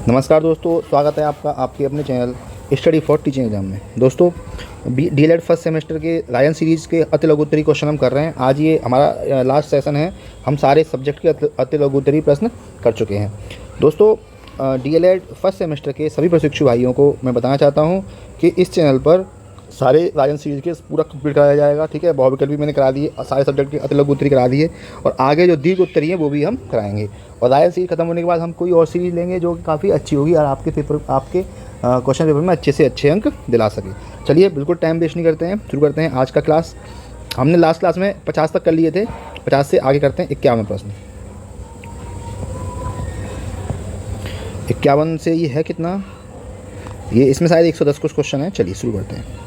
नमस्कार दोस्तों, स्वागत है आपका आपके अपने channel study for teaching exam में। दोस्तों, डीएलएड फर्स्ट सेमेस्टर के रायन सीरीज़ के अति लघुत्तरी क्वेश्चन हम कर रहे हैं। आज ये हमारा लास्ट सेशन है। हम सारे सब्जेक्ट के अति लघुत्तरी प्रश्न कर चुके हैं। दोस्तों, डीएलएड फर्स्ट सेमेस्टर के सभी प्रशिक्षु भाइयों को मैं बताना चाहता हूँ कि इस चैनल पर सारे रायन सीरीज के पूरा कंप्लीट कराया जाएगा। ठीक है, बहुविकल्प भी मैंने करा दिए, सारे सब्जेक्ट के अति लघु उत्तरी करा दिए और आगे जो दीर्घ उत्तरी है वो भी हम कराएंगे। और रायन सीरीज खत्म होने के बाद हम कोई और सीरीज लेंगे जो कि काफ़ी अच्छी होगी और आपके क्वेश्चन पेपर में अच्छे से अच्छे अंक दिला सके। चलिए, बिल्कुल टाइम वेस्ट नहीं करते हैं, शुरू करते हैं आज का क्लास। हमने लास्ट क्लास में 50 तक कर लिए थे, 50 से आगे करते हैं 51 प्रश्न। 51 से ये है कितना, ये इसमें शायद 110 कुछ क्वेश्चन है। चलिए शुरू करते हैं।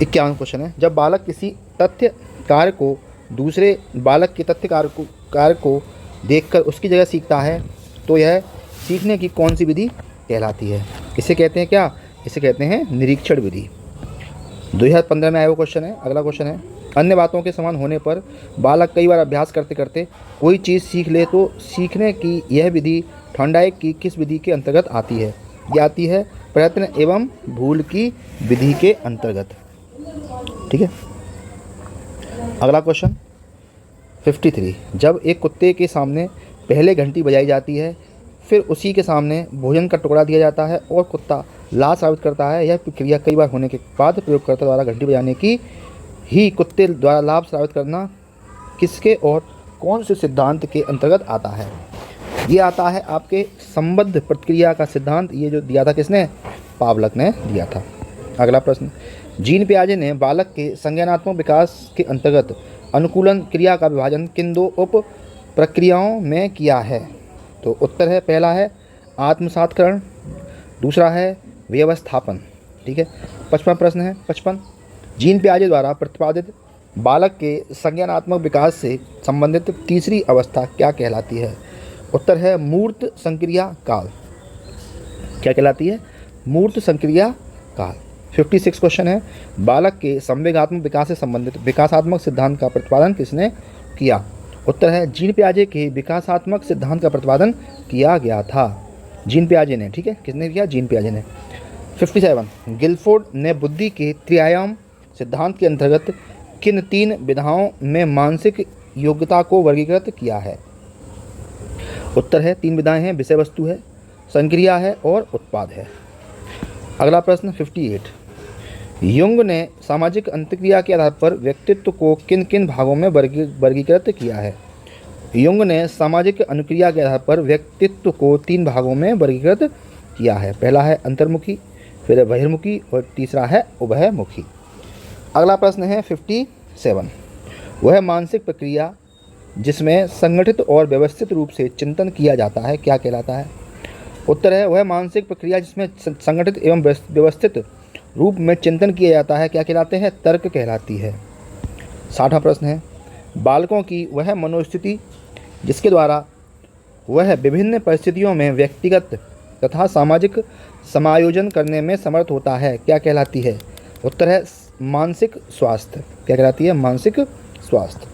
51 क्वेश्चन है। जब बालक किसी तथ्य कार्य को दूसरे बालक के तथ्य कार्य को देखकर उसकी जगह सीखता है तो यह सीखने की कौन सी विधि कहलाती है? इसे कहते हैं क्या? इसे कहते हैं निरीक्षण विधि। 2015 में आया वो क्वेश्चन है। अगला क्वेश्चन है, अन्य बातों के समान होने पर बालक कई बार अभ्यास करते करते कोई चीज़ सीख ले तो सीखने की यह विधि थॉर्नडाइक की किस विधि के अंतर्गत आती है? यह आती है प्रयत्न एवं भूल की विधि के अंतर्गत। ठीक है। अगला क्वेश्चन 53, जब एक कुत्ते के सामने पहले घंटी बजाई जाती है, फिर उसी के सामने भोजन का टुकड़ा दिया जाता है और कुत्ता लाल साबित करता है, यह प्रक्रिया कई बार होने के बाद प्रयोगकर्ता द्वारा घंटी बजाने की ही कुत्ते द्वारा लाभ साबित करना किसके और कौन से सिद्धांत के अंतर्गत आता है? ये आता है आपके संबद्ध प्रतिक्रिया का सिद्धांत। ये जो दिया था किसने? पावलक ने दिया था। अगला प्रश्न, जीन पियाजे ने बालक के संज्ञानात्मक विकास के अंतर्गत अनुकूलन क्रिया का विभाजन किन दो उप प्रक्रियाओं में किया है? तो उत्तर है, पहला है आत्मसात्करण, दूसरा है व्यवस्थापन। ठीक है। 55 प्रश्न है। 55, जीन पियाजे द्वारा प्रतिपादित बालक के संज्ञानात्मक विकास से संबंधित तीसरी अवस्था क्या कहलाती है? उत्तर है मूर्त संक्रिया काल। क्या कहलाती है? मूर्त संक्रिया काल। 56 क्वेश्चन है, बालक के संवेगात्मक विकास से संबंधित विकासात्मक सिद्धांत का प्रतिपादन किसने किया? उत्तर है जीन पियाजे के विकासात्मक सिद्धांत का प्रतिपादन किया गया था, जीन पियाजे ने। ठीक है, किसने किया? जीन पियाजे ने। 57, गिलफोर्ड ने बुद्धि के त्रिआयाम सिद्धांत के अंतर्गत किन तीन विधाओं में मानसिक योग्यता को वर्गीकृत किया है? उत्तर है, तीन विधाएं हैं, विषय वस्तु है, संक्रिया है और उत्पाद है। अगला प्रश्न 58, युंग ने सामाजिक अंतक्रिया के आधार पर व्यक्तित्व को किन किन भागों में वर्गीकृत किया है? युंग ने सामाजिक अनुक्रिया के आधार पर व्यक्तित्व को तीन भागों में वर्गीकृत किया है। पहला है अंतर्मुखी, फिर है बहिर्मुखी और तीसरा है उभयमुखी। अगला प्रश्न है 57, वह मानसिक प्रक्रिया जिसमें संगठित और व्यवस्थित रूप से चिंतन किया जाता है क्या कहलाता है? उत्तर है, वह मानसिक प्रक्रिया जिसमें संगठित एवं व्यवस्थित रूप में चिंतन किया जाता है क्या कहलाते हैं? तर्क कहलाती है। 60वां प्रश्न है, बालकों की वह मनोस्थिति जिसके द्वारा वह विभिन्न परिस्थितियों में व्यक्तिगत तथा सामाजिक समायोजन करने में समर्थ होता है क्या कहलाती है? उत्तर है मानसिक स्वास्थ्य। क्या कहलाती है? मानसिक स्वास्थ्य।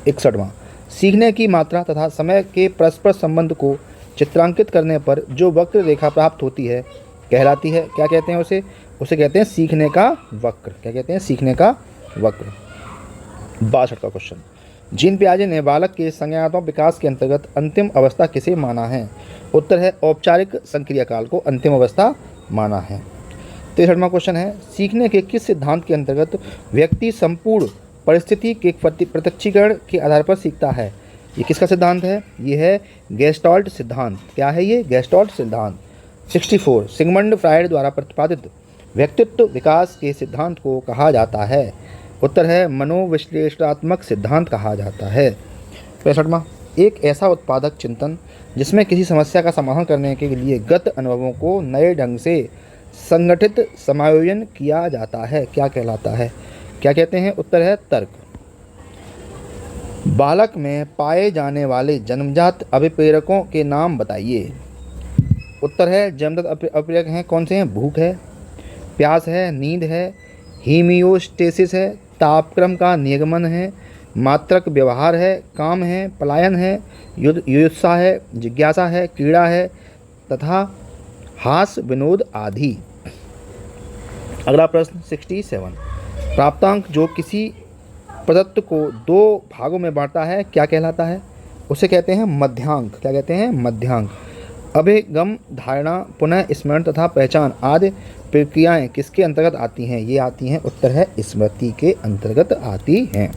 61वां, सीखने की मात्रा तथा समय के परस्पर संबंध को चित्रांकित करने पर जो वक्र रेखा प्राप्त होती है कहलाती है क्या कहते हैं उसे? उसे कहते हैं सीखने का वक्र। क्या कहते हैं? सीखने का वक्र। 62 का क्वेश्चन, जीन पियाजे ने बालक के संज्ञानात्मक विकास के अंतर्गत अंतिम अवस्था किसे माना है? उत्तर है औपचारिक संक्रिया काल को अंतिम अवस्था माना है। 63वां क्वेश्चन है, सीखने के किस सिद्धांत के अंतर्गत व्यक्ति संपूर्ण परिस्थिति के प्रत्यक्षीकरण के आधार पर सीखता है? ये किसका सिद्धांत है? ये है गेस्टाल्ट सिद्धांत। क्या है ये? गेस्टाल्ट सिद्धांत। 64, सिगमंड फ्रायड द्वारा प्रतिपादित व्यक्तित्व विकास के सिद्धांत को कहा जाता है? उत्तर है मनोविश्लेषणात्मक सिद्धांत कहा जाता है। 65वां, एक ऐसा उत्पादक चिंतन जिसमें किसी समस्या का समाधान करने के लिए गत अनुभवों को नए ढंग से संगठित समायोजन किया जाता है क्या कहलाता है? क्या कहते हैं? उत्तर है तर्क। बालक में पाए जाने वाले जन्मजात अभिप्रेरकों के नाम बताइए। उत्तर है जन्मजात अभिप्रेरक हैं, कौन से हैं? भूख है, प्यास है, नींद है, हीमियोस्टेसिस है, तापक्रम का निगमन है, मात्रक व्यवहार है, काम है, पलायन है, युद्ध युत्सा है, जिज्ञासा है, क्रीड़ा है, तथा हास्य विनोद आदि। अगला प्रश्न 67, प्राप्तांक जो किसी प्रदत्त को दो भागों में बांटता है क्या कहलाता है? उसे कहते हैं मध्यांक। क्या कहते हैं? मध्यांक। अभिगम, धारणा, पुनः स्मरण तथा पहचान आदि प्रक्रियाएं किसके अंतर्गत आती हैं? ये आती हैं, उत्तर है स्मृति के अंतर्गत आती हैं।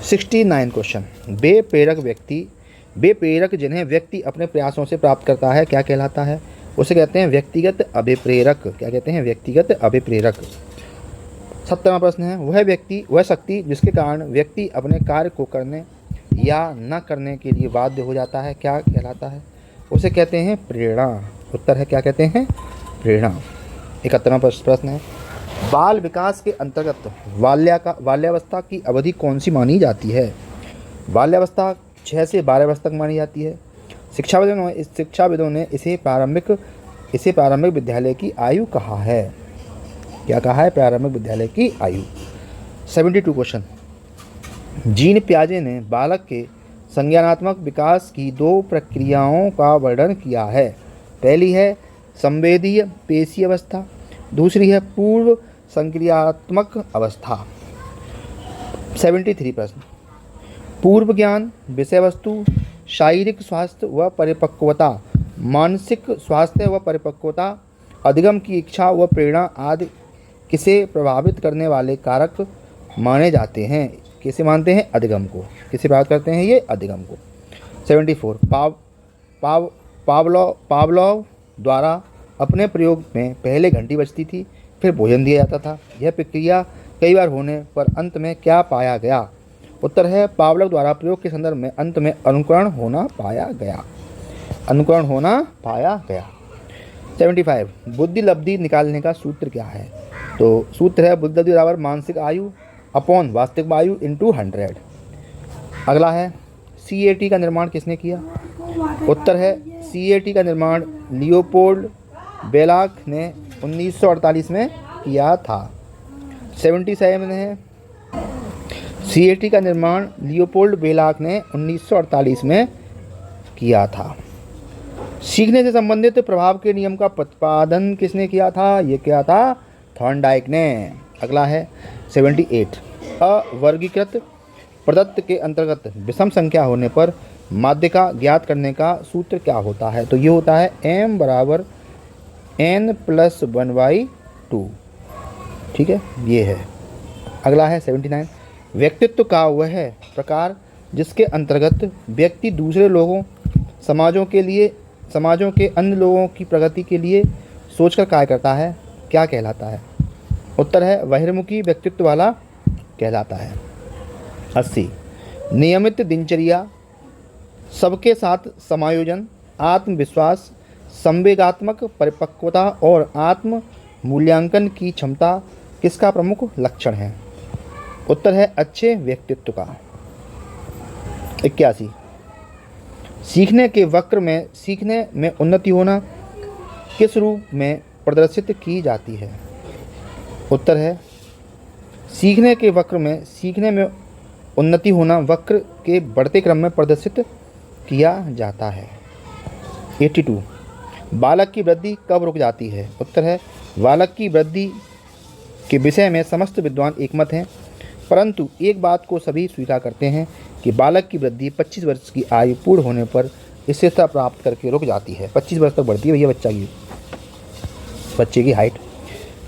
69 क्वेश्चन, बेप्रेरक व्यक्ति, बेप्रेरक जिन्हें व्यक्ति अपने प्रयासों से प्राप्त करता है क्या कहलाता है? उसे कहते हैं व्यक्तिगत अभिप्रेरक। क्या कहते हैं? व्यक्तिगत अभिप्रेरक। 70वां प्रश्न है, वह शक्ति जिसके कारण व्यक्ति अपने कार्य को करने या न करने के लिए बाध्य हो जाता है क्या कहलाता है? उसे कहते हैं प्रेरणा। उत्तर है, क्या कहते हैं? प्रेरणा। 71वां प्रश्न है, बाल विकास के अंतर्गत बाल्यावस्था की अवधि कौन सी मानी जाती है? बाल्यावस्था 6 से 12 वर्ष तक मानी जाती है। शिक्षाविदों ने इसे प्रारंभिक विद्यालय की आयु कहा है। क्या कहा है? प्रारंभिक विद्यालय की आयु। 72 क्वेश्चन, जीन पियाजे ने बालक के संज्ञानात्मक विकास की 2 प्रक्रियाओं का वर्णन किया है। पहली है संवेदीय पेशी अवस्था, दूसरी है पूर्व संक्रियात्मक अवस्था। 73 प्रश्न, पूर्व ज्ञान, विषय वस्तु, शारीरिक स्वास्थ्य व परिपक्वता, मानसिक स्वास्थ्य व परिपक्वता, अधिगम की इच्छा व प्रेरणा आदि किसे प्रभावित करने वाले कारक माने जाते हैं? किसे मानते हैं? अधिगम को। किसे प्रभावित करते हैं? ये अधिगम को। 74, पावलोव द्वारा अपने प्रयोग में पहले घंटी बजती थी, फिर भोजन दिया जाता था। यह प्रक्रिया कई बार होने पर अंत में क्या पाया गया? उत्तर है, पावलोव द्वारा प्रयोग के संदर्भ में अंत में अनुकरण होना पाया गया। अनुकरण होना पाया गया। 75, बुद्धि लब्धि निकालने का सूत्र क्या है? तो सूत्र है बुद्धि लब्धि बराबर मानसिक आयु अपॉन वास्तविक आयु इंटू 100। अगला है CAT का निर्माण किसने किया? उत्तर है CAT का निर्माण लियोपोल्ड बेलाक ने 1948 में किया था। 77 है CAT का निर्माण लियोपोल्ड बेलाक ने 1948 में किया था। सीखने से संबंधित प्रभाव के नियम का प्रतिपादन किसने किया था? ये किया था थॉर्नडाइक ने। अगला है 78, अवर्गीकृत प्रदत्त के अंतर्गत विषम संख्या होने पर माध्यिका ज्ञात करने का सूत्र क्या होता है? तो ये होता है m बराबर n+1/2। ठीक है, ये है। अगला है 79, व्यक्तित्व का वह प्रकार जिसके अंतर्गत व्यक्ति दूसरे लोगों, समाजों के अन्य लोगों की प्रगति के लिए सोचकर कार्य करता है क्या कहलाता है? उत्तर है बहिर्मुखी व्यक्तित्व वाला कहलाता है। 80, नियमित दिनचर्या, सबके साथ समायोजन, आत्मविश्वास, संवेगात्मक परिपक्वता और आत्म मूल्यांकन की क्षमता किसका प्रमुख लक्षण है? उत्तर है अच्छे व्यक्तित्व का। 81, सीखने के वक्र में उन्नति होना किस रूप में प्रदर्शित की जाती है? उत्तर है सीखने के वक्र में उन्नति होना वक्र के बढ़ते क्रम में प्रदर्शित किया जाता है। 82, बालक की वृद्धि कब रुक जाती है? उत्तर है बालक की वृद्धि के विषय में समस्त विद्वान एकमत हैं, परंतु एक बात को सभी स्वीकार करते हैं कि बालक की वृद्धि 25 वर्ष की आयु पूर्ण होने पर स्थिरता प्राप्त करके रुक जाती है। 25 वर्ष तक बढ़ती है भैया बच्चे की हाइट।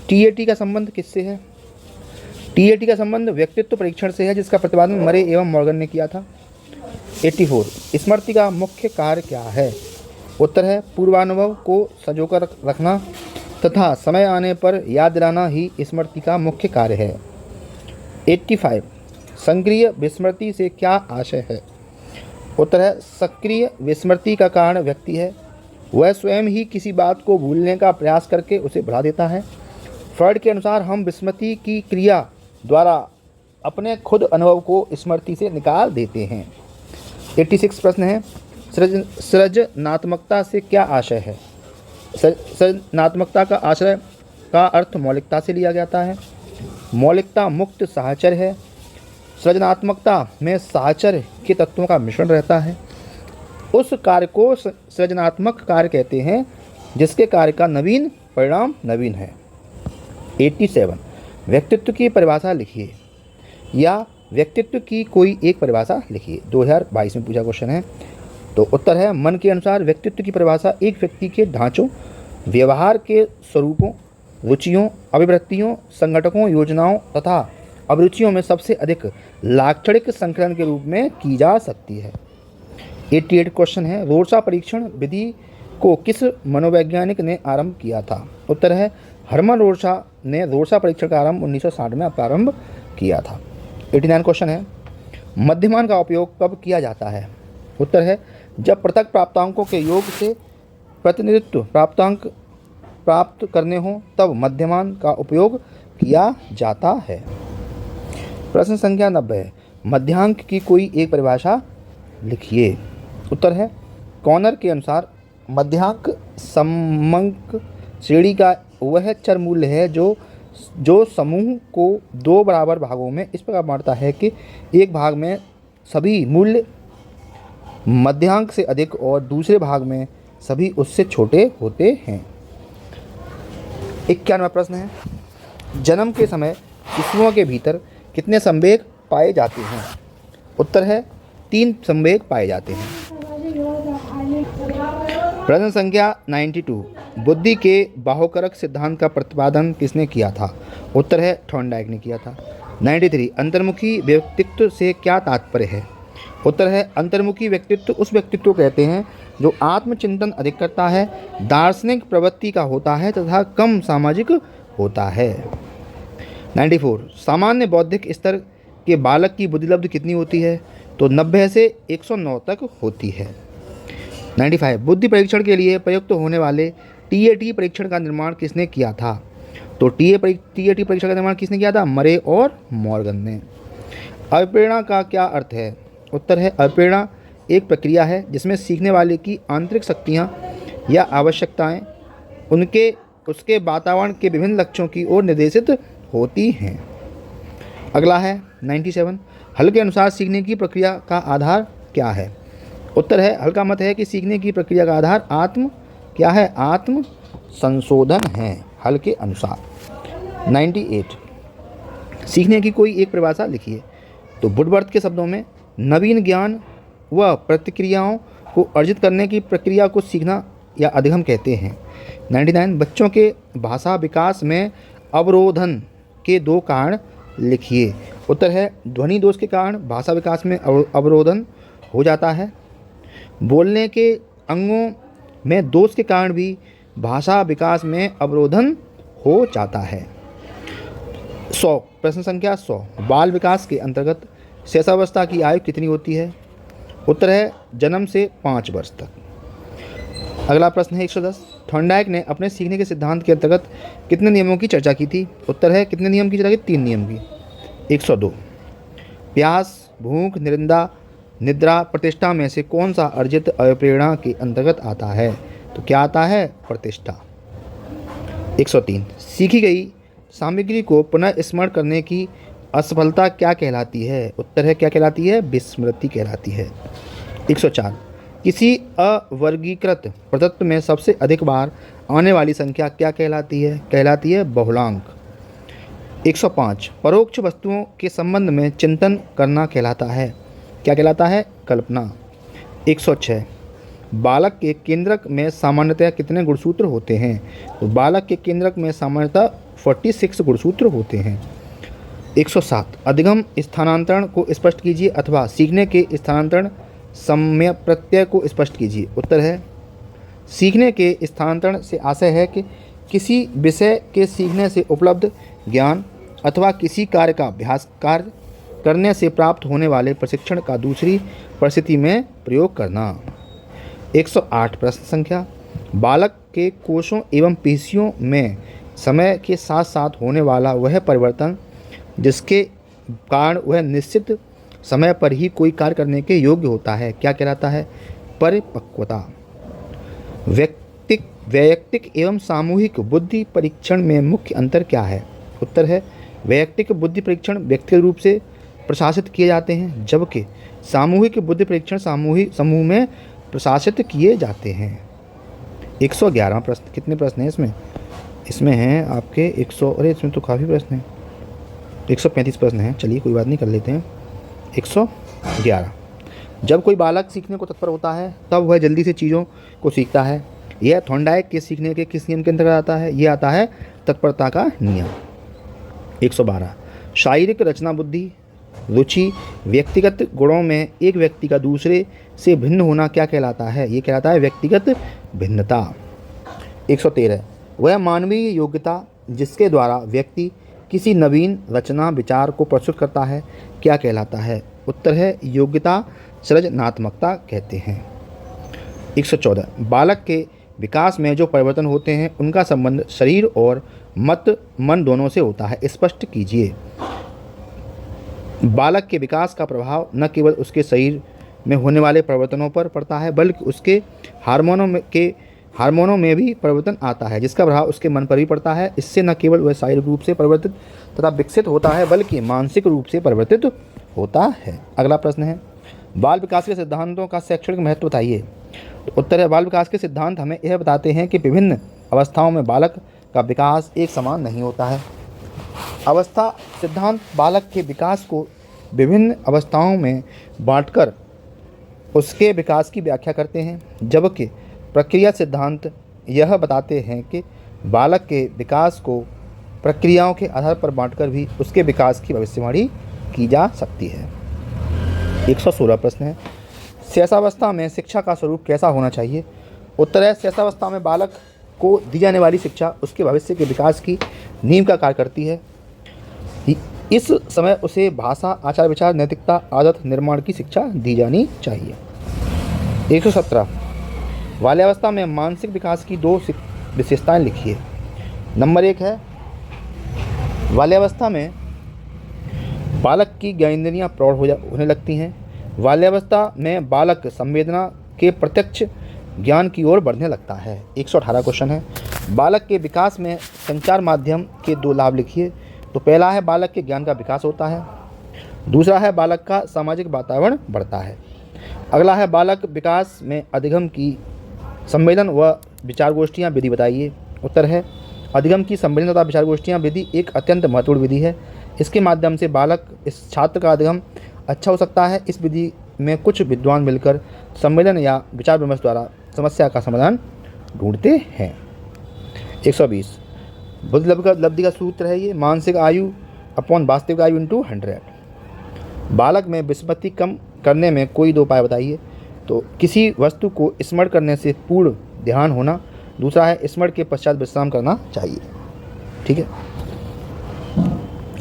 TAT का संबंध किससे है? TAT का संबंध व्यक्तित्व परीक्षण से है, जिसका प्रतिपादन मरे एवं मॉर्गन ने किया था। 84, स्मृति का मुख्य कार्य क्या है? उत्तर है पूर्वानुभव को संजोकर रखना तथा समय आने पर याद दिलाना ही स्मृति का मुख्य कार्य है। 85, सक्रिय विस्मृति से क्या आशय है? उत्तर है सक्रिय विस्मृति का कारण व्यक्ति है, वह स्वयं ही किसी बात को भूलने का प्रयास करके उसे बढ़ा देता है। फ्रॉइड के अनुसार हम विस्मृति की क्रिया द्वारा अपने खुद अनुभव को स्मृति से निकाल देते हैं। 86 प्रश्न है सृजनात्मकता से क्या आशय है? सृजनात्मकता का आशय का अर्थ मौलिकता से लिया जाता है। मौलिकता मुक्त साहचर्य है। सृजनात्मकता में साहचर्य के तत्वों का मिश्रण रहता है। उस कार्य को सृजनात्मक कार्य कहते हैं जिसके कार्य का नवीन परिणाम नवीन है। 87 व्यक्तित्व की परिभाषा लिखिए या व्यक्तित्व की कोई एक परिभाषा लिखिए। 2022 में पूछा क्वेश्चन है। तो उत्तर है मन के अनुसार व्यक्तित्व की परिभाषा एक व्यक्ति के ढांचों, व्यवहार के स्वरूपों, रुचियों, अभिवृत्तियों, संगठकों, योजनाओं तथा अभिरुचियों में सबसे अधिक लाक्षणिक संकलन के रूप में की जा सकती है। 88 क्वेश्चन है रोर्सा परीक्षण विधि को किस मनोवैज्ञानिक ने आरंभ किया था? उत्तर है हर्मन रोर्सा ने रोर्सा परीक्षण का आरंभ 1960 में प्रारंभ किया था। 89 क्वेश्चन है मध्यमान का उपयोग कब किया जाता है? उत्तर है जब पृथक प्राप्तांकों के योग से प्रतिनिधित्व प्राप्तांक प्राप्त करने हो तब मध्यमान का उपयोग किया जाता है। प्रश्न संख्या 90 मध्यांक की कोई एक परिभाषा लिखिए। उत्तर है कॉर्नर के अनुसार मध्यांक समंक श्रेणी का वह चर मूल्य है जो समूह को दो बराबर भागों में इस प्रकार बांटता है कि एक भाग में सभी मूल्य मध्यांक से अधिक और दूसरे भाग में सभी उससे छोटे होते हैं। 91वां प्रश्न है जन्म के समय शिशुओं के भीतर कितने संवेग पाए जाते हैं? उत्तर है 3 संवेग पाए जाते हैं। प्रश्न संख्या 92 बुद्धि के बाहुकारक सिद्धांत का प्रतिपादन किसने किया था? उत्तर है थॉर्नडाइक ने किया था। 93 अंतर्मुखी व्यक्तित्व से क्या तात्पर्य है? उत्तर है अंतर्मुखी व्यक्तित्व उस व्यक्तित्व को कहते हैं जो आत्मचिंतन अधिक करता है, दार्शनिक प्रवृत्ति का होता है तथा कम सामाजिक होता है। 94 सामान्य बौद्धिक स्तर के बालक की बुद्धिलब्धि कितनी होती है? तो 90 से 109 तक होती है। 95 बुद्धि परीक्षण के लिए प्रयुक्त होने वाले टीएटी परीक्षण का निर्माण किसने किया था? तो टीएटी परीक्षण का निर्माण किसने किया था? मरे और मॉर्गन ने। अभिप्रेरणा का क्या अर्थ है? उत्तर है अभिप्रेरणा एक प्रक्रिया है जिसमें सीखने वाले की आंतरिक शक्तियाँ या आवश्यकताएं उसके वातावरण के विभिन्न लक्ष्यों की ओर निर्देशित होती हैं। अगला है 97 हल के अनुसार सीखने की प्रक्रिया का आधार क्या है? उत्तर है हल का मत है कि सीखने की प्रक्रिया का आधार आत्म संशोधन है हल के अनुसार। 98 सीखने की कोई एक परिभाषा लिखिए। तो वुडवर्थ के शब्दों में नवीन ज्ञान व प्रतिक्रियाओं को अर्जित करने की प्रक्रिया को सीखना या अधिगम कहते हैं। 99 बच्चों के भाषा विकास में अवरोधन के 2 कारण लिखिए। उत्तर है ध्वनि दोष के कारण भाषा विकास में अवरोधन हो जाता है। बोलने के अंगों में दोष के कारण भी भाषा विकास में अवरोधन हो जाता है। 100 प्रश्न संख्या 100 बाल विकास के अंतर्गत शैशवावस्था की आयु कितनी होती है? उत्तर है जन्म से 5 वर्ष तक। अगला प्रश्न है 110 थॉर्नडाइक ने अपने सीखने के सिद्धांत के अंतर्गत कितने नियमों की चर्चा की थी? उत्तर है कितने नियम की चर्चा की? 3 नियम की। 102 प्यास, भूख, निद्रा, प्रतिष्ठा में से कौन सा अर्जित अभिप्रेरणा के अंतर्गत आता है? तो क्या आता है? प्रतिष्ठा। 103 सीखी गई सामग्री को पुनः स्मरण करने की असफलता क्या कहलाती है? उत्तर है क्या कहलाती है? विस्मृति कहलाती है। 104 किसी अवर्गीकृत प्रदत्त में सबसे अधिक बार आने वाली संख्या क्या कहलाती है? कहलाती है बहुलांक। 105 परोक्ष वस्तुओं के संबंध में चिंतन करना कहलाता है। क्या कहलाता है? कल्पना। 106 बालक के केंद्रक में सामान्यतः कितने गुणसूत्र होते हैं? तो बालक के केंद्रक में सामान्यतः 46 गुणसूत्र होते हैं। 107 अधिगम स्थानांतरण को स्पष्ट कीजिए अथवा सीखने के स्थानांतरण समय प्रत्यय को स्पष्ट कीजिए। उत्तर है सीखने के स्थानांतरण से आशय है कि किसी विषय के सीखने से उपलब्ध ज्ञान अथवा किसी कार्य का अभ्यास कार्य करने से प्राप्त होने वाले प्रशिक्षण का दूसरी परिस्थिति में प्रयोग करना। 108 प्रश्न संख्या बालक के कोषों एवं पेशियों में समय के साथ साथ होने वाला वह परिवर्तन जिसके कारण वह निश्चित समय पर ही कोई कार्य करने के योग्य होता है क्या कहलाता है? परिपक्वता। वैयक्तिक एवं सामूहिक बुद्धि परीक्षण में मुख्य अंतर क्या है? उत्तर है वैयक्तिक बुद्धि परीक्षण व्यक्तिगत रूप से प्रशासित किए जाते हैं जबकि सामूहिक बुद्धि परीक्षण समूह में प्रशासित किए जाते हैं। 111 प्रश्न। कितने प्रश्न हैं इसमें? इसमें हैं आपके 100, अरे इसमें तो काफ़ी प्रश्न हैं, 135 प्रश्न हैं। चलिए कोई बात नहीं, कर लेते हैं। 111। जब कोई बालक सीखने को तत्पर होता है तब वह जल्दी से चीज़ों को सीखता है। यह थॉर्नडाइक के सीखने के किस नियम के अंतर्गत आता है? यह आता है तत्परता का नियम। 112। शारीरिक रचना, बुद्धि, रुचि, व्यक्तिगत गुणों में एक व्यक्ति का दूसरे से भिन्न होना क्या कहलाता है? ये कहलाता है व्यक्तिगत भिन्नता। 113। वह मानवीय योग्यता जिसके द्वारा व्यक्ति किसी नवीन रचना विचार को प्रस्तुत करता है क्या कहलाता है? उत्तर है योग्यता सृजनात्मकता कहते हैं। 114। बालक के विकास में जो परिवर्तन होते हैं उनका संबंध शरीर और मन दोनों से होता है, स्पष्ट कीजिए। बालक के विकास का प्रभाव न केवल उसके शरीर में होने वाले परिवर्तनों पर पड़ता है बल्कि उसके हार्मोनों में भी परिवर्तन आता है, जिसका प्रभाव उसके मन पर भी पड़ता है। इससे न केवल वह शारीरिक रूप से परिवर्तित तथा विकसित होता है बल्कि मानसिक रूप से परिवर्तित होता है। अगला प्रश्न है, बाल विकास के सिद्धांतों का शैक्षणिक महत्व बताइए। तो उत्तर है, बाल विकास के सिद्धांत हमें यह बताते हैं कि विभिन्न अवस्थाओं में बालक का विकास एक समान नहीं होता है। अवस्था सिद्धांत बालक के विकास को विभिन्न अवस्थाओं में बांटकर उसके विकास की व्याख्या करते हैं, जबकि प्रक्रिया सिद्धांत यह बताते हैं कि बालक के विकास को प्रक्रियाओं के आधार पर बांटकर भी उसके विकास की भविष्यवाणी की जा सकती है। 116 प्रश्न है, शैशवावस्था में शिक्षा का स्वरूप कैसा होना चाहिए? उत्तर है, शैशवावस्था में बालक को दी जाने वाली शिक्षा उसके भविष्य के विकास की नींव का कार्य करती है। इस समय उसे भाषा, आचार विचार, नैतिकता, आदत निर्माण की शिक्षा दी जानी चाहिए। 117 बाल्यावस्था में मानसिक विकास की 2 विशेषताएं लिखिए। नंबर 1 है, बाल्यावस्था में बालक की ज्ञानेंद्रियां प्रौढ़ होने लगती हैं। बाल्यावस्था में बालक संवेदना के प्रत्यक्ष ज्ञान की ओर बढ़ने लगता है। 118 क्वेश्चन है, बालक के विकास में संचार माध्यम के 2 लाभ लिखिए। तो पहला है, बालक के ज्ञान का विकास होता है। दूसरा है, बालक का सामाजिक वातावरण बढ़ता है। अगला है, बालक विकास में अधिगम की सम्मेलन व विचार गोष्ठियाँ विधि बताइए। उत्तर है, अधिगम की सम्मेलन तथा विचार गोष्ठियाँ विधि एक अत्यंत महत्वपूर्ण विधि है। इसके माध्यम से बालक इस छात्र का अधिगम अच्छा हो सकता है। इस विधि में कुछ विद्वान मिलकर सम्मेलन या विचार विमर्श द्वारा समस्या का समाधान ढूंढते हैं। 120 बुद्धि लब्धि का सूत्र है ये, मानसिक आयु अपॉन वास्तविक आयु इंटू 100। बालक में विस्मृति कम करने में कोई 2 उपाय बताइए। तो किसी वस्तु को स्मरण करने से पूर्ण ध्यान होना, दूसरा है स्मरण के पश्चात विश्राम करना चाहिए। ठीक है।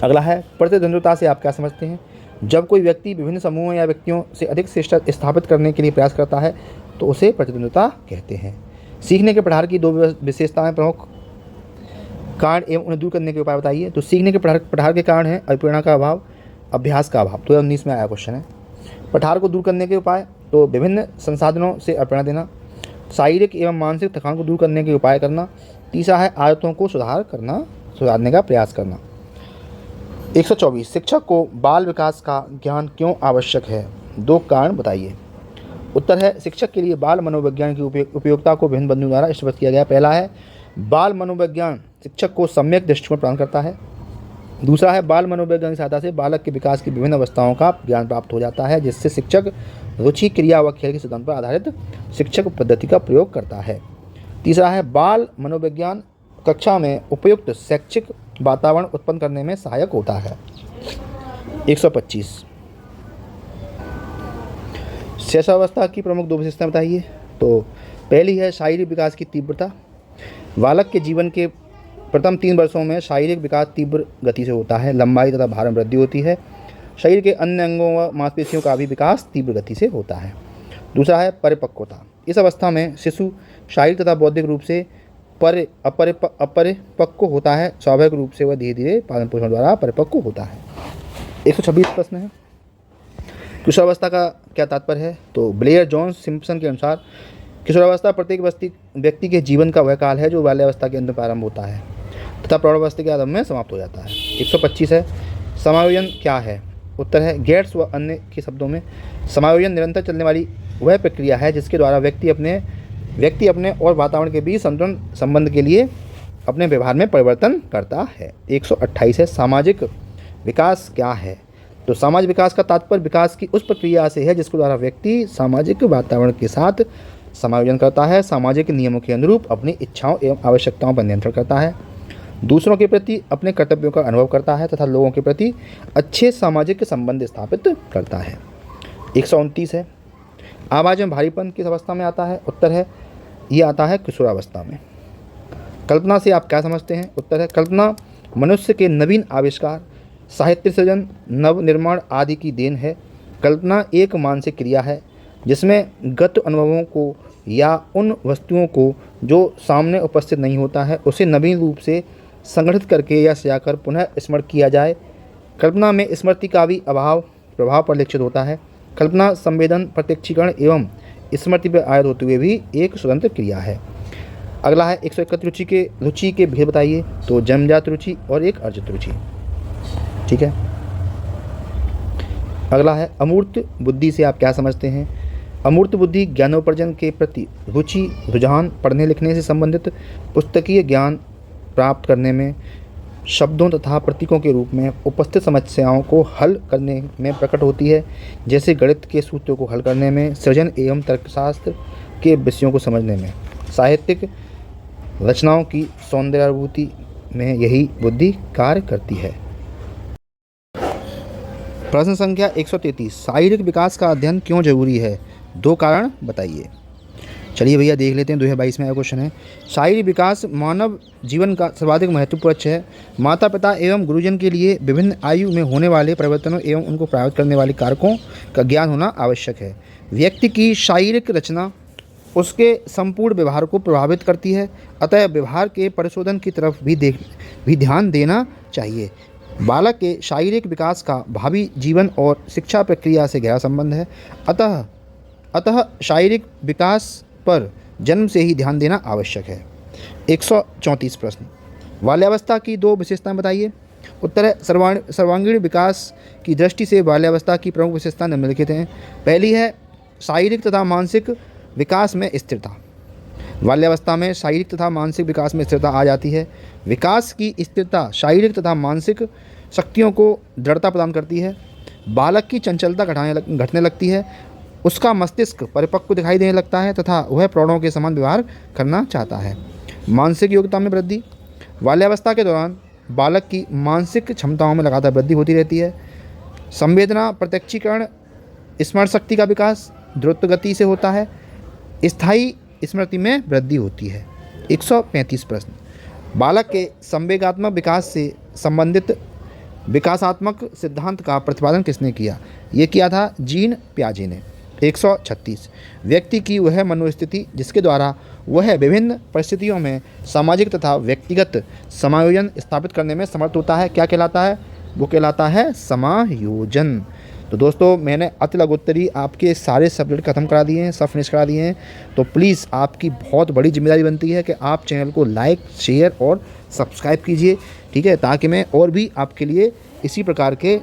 अगला है, प्रतिद्वंद्विता से आप क्या समझते हैं? जब कोई व्यक्ति विभिन्न समूहों या व्यक्तियों से अधिक श्रेष्ठता स्थापित करने के लिए प्रयास करता है तो उसे प्रतिद्वंद्विता कहते हैं। सीखने के प्रहार की 2 विशेषताएं, प्रमुख कारण एवं उन्हें दूर करने के उपाय बताइए। तो सीखने के प्रहार के कारण है अभिप्रेरणा का अभाव, अभ्यास का अभाव। 2019 में आया क्वेश्चन है। प्रहार को दूर करने के उपाय, तो विभिन्न संसाधनों से अभिप्रेरणा देना। शारीरिक एवं मानसिक थकान को दूर करने के उपाय करना। तीसरा है, आदतों को सुधारने का प्रयास करना। 124 शिक्षक को बाल विकास का ज्ञान क्यों आवश्यक है? 2 कारण बताइए। उत्तर है, शिक्षक के लिए बाल मनोविज्ञान की उपयोगिता को विभिन्न बंधुओं द्वारा स्पष्ट किया गया। पहला है, बाल मनोविज्ञान शिक्षक को सम्यक दृष्टिकोण प्रदान करता है। दूसरा है, बाल मनोविज्ञान की सहायता से बालक के विकास की विभिन्न अवस्थाओं का ज्ञान प्राप्त हो जाता है, जिससे शिक्षक रुचि, क्रिया व खेल के सिद्धांत पर आधारित शिक्षक पद्धति का प्रयोग करता है। तीसरा है, बाल मनोविज्ञान कक्षा में उपयुक्त शैक्षिक वातावरण उत्पन्न करने में सहायक होता है। 125 शैशवावस्था की प्रमुख 2 विशेषताएं बताइए। तो पहली है, शारीरिक विकास की तीव्रता। बालक के जीवन के प्रथम 3 वर्षों में शारीरिक विकास तीव्र गति से होता है, लंबाई तथा भार में वृद्धि होती है। शरीर के अन्य अंगों व मांसपेशियों का भी विकास तीव्र गति से होता है। दूसरा है, परिपक्वता। इस अवस्था में शिशु शारीरिक तथा बौद्धिक रूप से अपरिपक्व होता है। स्वाभाविक रूप से वह धीरे धीरे पालन पोषण द्वारा परिपक्व होता है। 126 प्रश्न है, किशोरावस्था का क्या तात्पर्य है? तो ब्लेयर जॉन्स सिम्पसन के अनुसार किशोरावस्था प्रत्येक व्यक्ति के जीवन का वह काल है जो बाल्यावस्था के अंत में प्रारंभ होता है तथा प्रौढ़ावस्था के आरंभ में समाप्त हो जाता है। 125 है, समायोजन क्या है? उत्तर है, गेट्स व अन्य के शब्दों में समायोजन निरंतर चलने वाली वह प्रक्रिया है जिसके द्वारा व्यक्ति अपने और वातावरण के बीच संतुलन संबंध के लिए अपने व्यवहार में परिवर्तन करता है। 128 है, सामाजिक विकास क्या है? तो सामाजिक विकास का तात्पर्य विकास की उस प्रक्रिया से है जिसके द्वारा व्यक्ति सामाजिक वातावरण के साथ समायोजन करता है, सामाजिक नियमों के अनुरूप अपनी इच्छाओं एवं आवश्यकताओं पर नियंत्रण करता है, दूसरों के प्रति अपने कर्तव्यों का अनुभव करता है तथा लोगों के प्रति अच्छे सामाजिक संबंध स्थापित करता है। 129 है, आवाज़ में भारीपन किस अवस्था में आता है? उत्तर है ये आता है किशोरावस्था में। कल्पना से आप क्या समझते हैं? उत्तर है कल्पना मनुष्य के नवीन आविष्कार, साहित्य सृजन, नव निर्माण आदि की देन है। कल्पना एक मानसिक क्रिया है जिसमें गत अनुभवों को या उन वस्तुओं को जो सामने उपस्थित नहीं होता है उसे नवीन रूप से संगठित करके या सजाकर पुनः स्मरण किया जाए। कल्पना में स्मृति का भी प्रभाव परिलक्षित होता है। कल्पना संवेदन, प्रत्यक्षीकरण एवं स्मृति पर आयत होते हुए भी एक स्वतंत्र क्रिया है। अगला है 131, रुचि के भेद बताइए। तो जन्मजात रुचि और एक अर्जित रुचि। ठीक है। अगला है अमूर्त बुद्धि से आप क्या समझते हैं? अमूर्त बुद्धि ज्ञानोपार्जन के प्रति रुचि, रुझान, पढ़ने लिखने से संबंधित पुस्तकीय ज्ञान प्राप्त करने में, शब्दों तथा प्रतीकों के रूप में उपस्थित समस्याओं को हल करने में प्रकट होती है, जैसे गणित के सूत्रों को हल करने में, सृजन एवं तर्कशास्त्र के विषयों को समझने में, साहित्यिक रचनाओं की सौंदर्यानुभूति में यही बुद्धि कार्य करती है। प्रश्न संख्या 133, शारीरिक विकास का अध्ययन क्यों जरूरी है? 2 कारण बताइए। चलिए भैया देख लेते हैं। 2022 में आया क्वेश्चन है, शारीरिक विकास मानव जीवन का सर्वाधिक महत्वपूर्ण पक्ष है। माता पिता एवं गुरुजन के लिए विभिन्न आयु में होने वाले परिवर्तनों एवं उनको प्रभावित करने वाले कारकों का ज्ञान होना आवश्यक है। व्यक्ति की शारीरिक रचना उसके संपूर्ण व्यवहार को प्रभावित करती है, अतः व्यवहार के परिशोधन की तरफ भी ध्यान देना चाहिए। बालक के शारीरिक विकास का भावी जीवन और शिक्षा प्रक्रिया से गहरा संबंध है, अतः शारीरिक विकास पर जन्म से ही ध्यान देना आवश्यक है। 134 प्रश्न, बाल्यावस्था की 2 विशेषताएं बताइए। उत्तर है सर्वांगीण विकास की दृष्टि से बाल्यावस्था की प्रमुख विशेषता निम्नलिखित हैं। पहली है शारीरिक तथा मानसिक विकास में स्थिरता। बाल्यावस्था में शारीरिक तथा मानसिक विकास में स्थिरता आ जाती है। विकास की स्थिरता शारीरिक तथा मानसिक शक्तियों को दृढ़ता प्रदान करती है। बालक की चंचलता घटने लगती है, उसका मस्तिष्क परिपक्व दिखाई देने लगता है तथा वह प्रौढ़ों के समान व्यवहार करना चाहता है। मानसिक योग्यता में वृद्धि, बाल्यावस्था के दौरान बालक की मानसिक क्षमताओं में लगातार वृद्धि होती रहती है। संवेदना, प्रत्यक्षीकरण, स्मरण शक्ति का विकास द्रुत गति से होता है। स्थायी स्मृति में वृद्धि होती है। 135 प्रश्न, बालक के संवेगात्मक विकास से संबंधित विकासात्मक सिद्धांत का प्रतिपादन किसने किया? ये किया था जीन पियाजे ने। 136, व्यक्ति की वह मनोस्थिति जिसके द्वारा वह विभिन्न परिस्थितियों में सामाजिक तथा व्यक्तिगत समायोजन स्थापित करने में समर्थ होता है, क्या कहलाता है? वो कहलाता है समायोजन। तो दोस्तों मैंने अति लघुत्तरी आपके सारे सब्जेक्ट खत्म करा दिए हैं, सब फिनिश करा दिए हैं। तो प्लीज़ आपकी बहुत बड़ी जिम्मेदारी बनती है कि आप चैनल को लाइक, शेयर और सब्सक्राइब कीजिए, ठीक है, ताकि मैं और भी आपके लिए इसी प्रकार के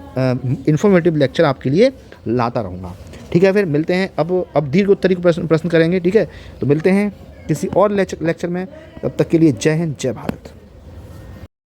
इन्फॉर्मेटिव लेक्चर आपके लिए लाता रहूँगा। ठीक है, फिर मिलते हैं। अब दीर्घ उत्तरी प्रश्न करेंगे, ठीक है। तो मिलते हैं किसी और लेक्चर में, तब तक के लिए जय हिंद, जय भारत।